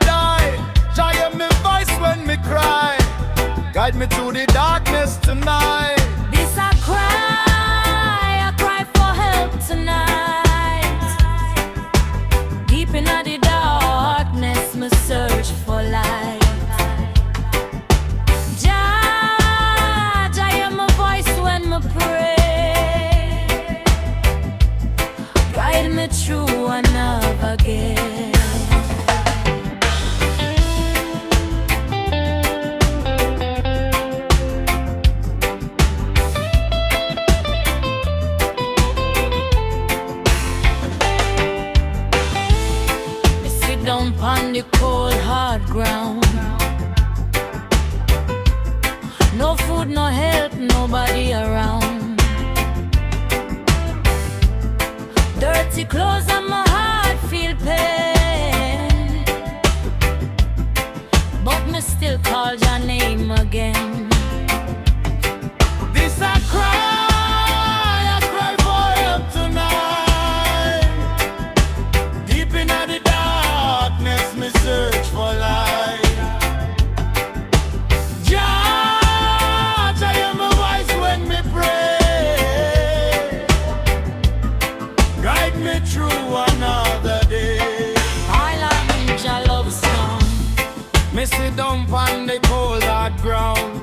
die. Jah hear me voice when me cry. Guide me through the darkness tonight. This I cry for help tonight. Deep in the darkness, me search for light. Jah hear my voice when me pray. Guide me through and navigate. Down on the cold hard ground. No food, no help, nobody around. Dirty clothes and my heart feel pain, but me still call your name again. This I cry for help tonight. Deep in the darkness, me search for light. Jah hear my voice when me pray. Guide me through another day. I like Jah love song. Me sit down on the cold hard ground.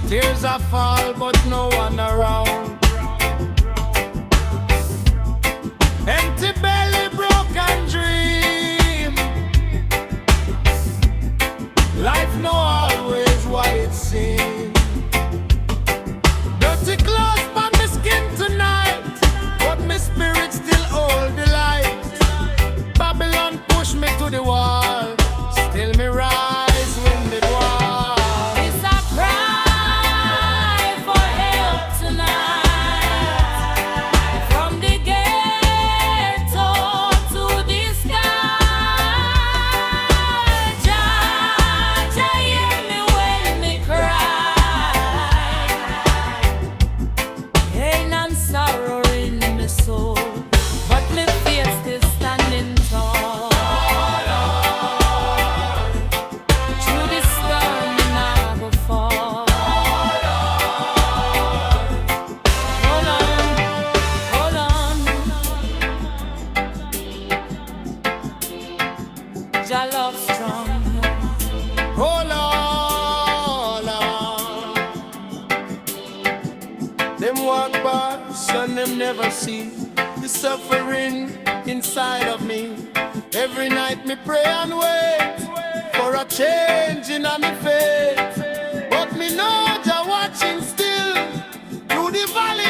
Tears a fall but no one around. Empty belly, broken dream. Life no always what it seems. Dirty clothes on my skin tonight, but my spirit still hold the light. Babylon push me to the wall, still me rise when the wall. This I cry for help tonight. From the ghetto to the sky. Jah hear me when me cry. Pain and sorrow in my soul, but me faith still standing tall. Through the storm me nah go fall. Hold on. Jah love strong. Hold on. Them walk past and them never see the suffering inside of me. Every night me pray and wait for a change in my faith. But me know Jah watching still through the valley